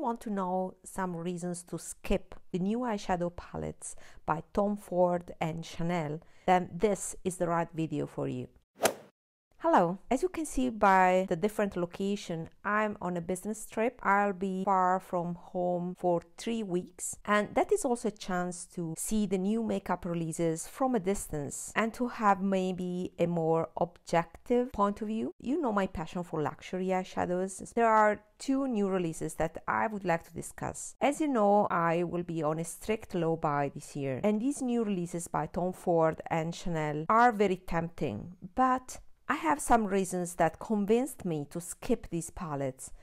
want to know some reasons to skip the new eyeshadow palettes by Tom Ford and Chanel, then this is the right video for you. Hello, as you can see by the different location, I'm on a business trip. I'll be far from home for 3 weeks, and that is also a chance to see the new makeup releases from a distance and to have maybe a more objective point of view. You know my passion for luxury eyeshadows. There are 2 new releases that I would like to discuss. As you know, I will be on a strict low buy this year, and these new releases by Tom Ford and Chanel are very tempting, but I have some reasons that convinced me to skip these palettes.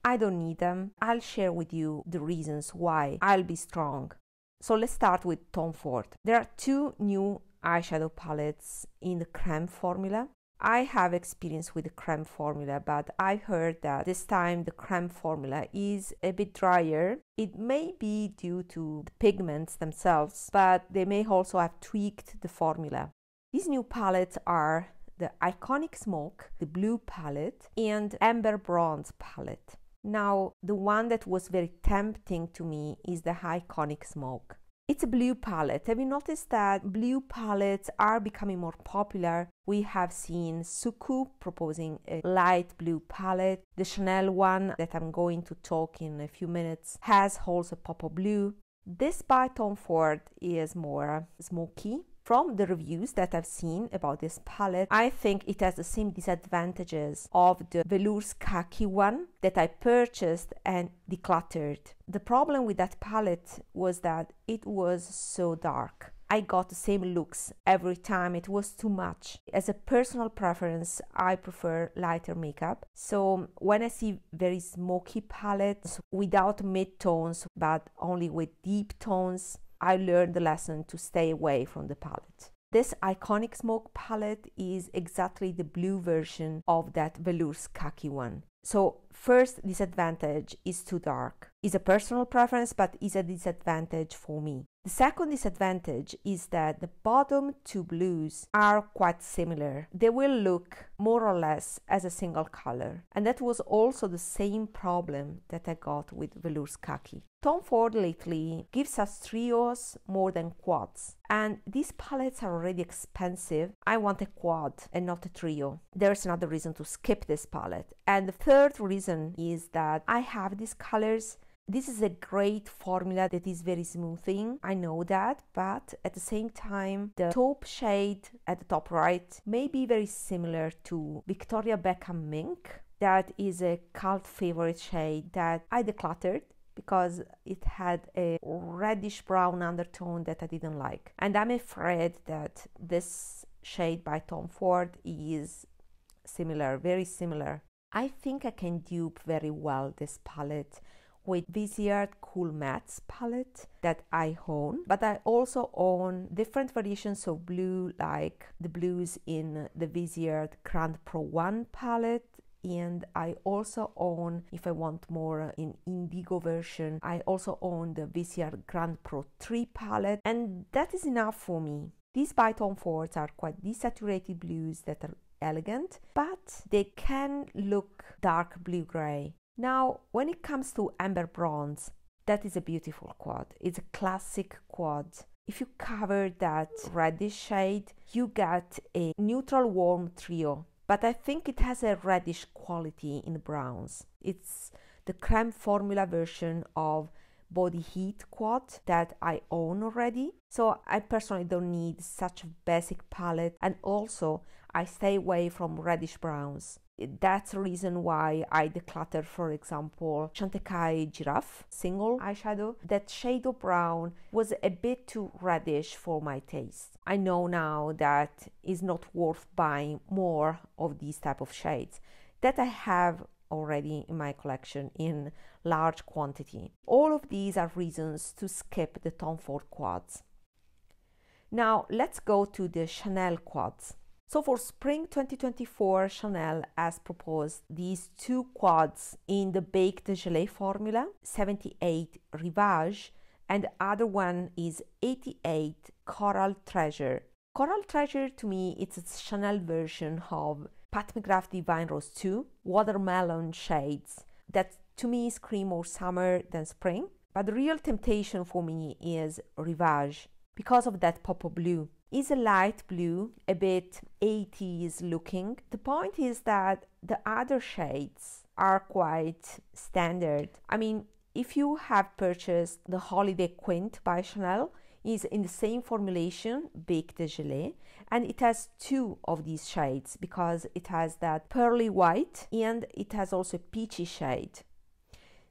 I don't need them. I'll share with you the reasons why I'll be strong. So let's start with Tom Ford. There are 2 new eyeshadow palettes in the creme formula. I have experience with the creme formula, but I heard that this time the creme formula is a bit drier. It may be due to the pigments themselves, but they may also have tweaked the formula. These new palettes are the Iconic Smoke, the blue palette, and Ember bronze palette. Now, the one that was very tempting to me is the Iconic Smoke. It's a blue palette. Have you noticed that blue palettes are becoming more popular? We have seen Suqqu proposing a light blue palette. The Chanel one that I'm going to talk in a few minutes has also pop of blue. This by Tom Ford is more smoky. From the reviews that I've seen about this palette, I think it has the same disadvantages of the Velours Kakhi one that I purchased and decluttered. The problem with that palette was that it was so dark. I got the same looks every time. It was too much. As a personal preference, I prefer lighter makeup. So when I see very smoky palettes without mid-tones but only with deep tones, I learned the lesson to stay away from the palette. This Iconic Smoke palette is exactly the blue version of that Velours Kakhi one. So first disadvantage is too dark. It's a personal preference, but is a disadvantage for me. The second disadvantage is that the bottom 2 blues are quite similar. They will look more or less as a single color. And that was also the same problem that I got with Velours Kakhi. Tom Ford lately gives us trios more than quads. And these palettes are already expensive. I want a quad and not a trio. There's another reason to skip this palette. And the third reason is that I have these colors. This is a great formula that is very smoothing, I know that, but at the same time, the taupe shade at the top right may be very similar to Victoria Beckham Mink. That is a cult favorite shade that I decluttered because it had a reddish brown undertone that I didn't like. And I'm afraid that this shade by Tom Ford is similar, very similar. I think I can dupe very well this palette with Viseart Cool Mattes palette that I own, but I also own different variations of blue, like the blues in the Viseart Grande Pro 1 palette, and I also own, if I want more in indigo version, I also own the Viseart Grande Pro 3 palette, and that is enough for me. These by Tom Fords are quite desaturated blues that are elegant, but they can look dark blue-gray. Now, when it comes to Ember Bronze, that is a beautiful quad. It's a classic quad. If you cover that reddish shade, you get a neutral warm trio, but I think it has a reddish quality in the browns. It's the creme formula version of Body Heat quad that I own already. So I personally don't need such a basic palette, and also I stay away from reddish browns. That's the reason why I decluttered, for example, Chantecaille Giraffe single eyeshadow. That shade of brown was a bit too reddish for my taste. I know now that it's not worth buying more of these type of shades that I have already in my collection in large quantity. All of these are reasons to skip the Tom Ford quads. Now let's go to the Chanel quads. So for spring 2024, Chanel has proposed these 2 quads in the Baked Gelée formula, 78 Rivage, and the other one is 88 Coral Treasure. Coral Treasure, to me, it's a Chanel version of Pat McGrath Divine Rose 2 watermelon shades that to me scream more summer than spring. But the real temptation for me is Rivage because of that pop of blue. It's a light blue, a bit 80s looking. The point is that the other shades are quite standard. I mean, if you have purchased the Holiday Quint by Chanel, is in the same formulation, Bec de Gelée, and it has two of these shades because it has that pearly white and it has also a peachy shade.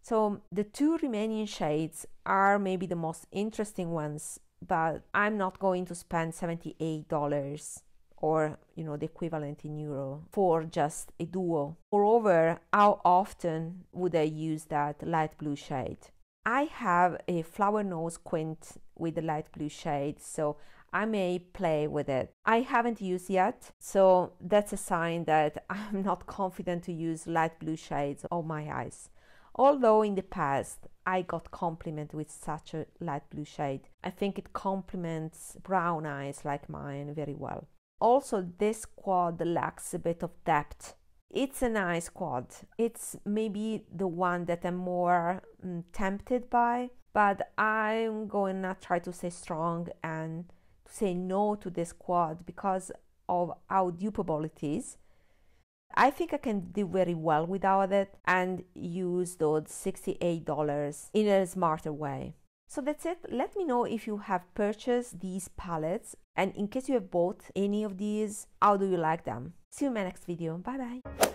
So the two remaining shades are maybe the most interesting ones, but I'm not going to spend $78 or the equivalent in euro for just a duo. Moreover, how often would I use that light blue shade? I have a flower nose quint with the light blue shade, so I may play with it. I haven't used yet, so that's a sign that I'm not confident to use light blue shades on my eyes. Although in the past I got compliment with such a light blue shade. I think it complements brown eyes like mine very well. Also, this quad lacks a bit of depth. It's a nice quad. It's maybe the one that I'm more tempted by, but I'm going to try to stay strong and to say no to this quad because of how dupable it is. I think I can do very well without it and use those $68 in a smarter way. So that's it. Let me know if you have purchased these palettes, and in case you have bought any of these, how do you like them? See you in my next video. Bye bye.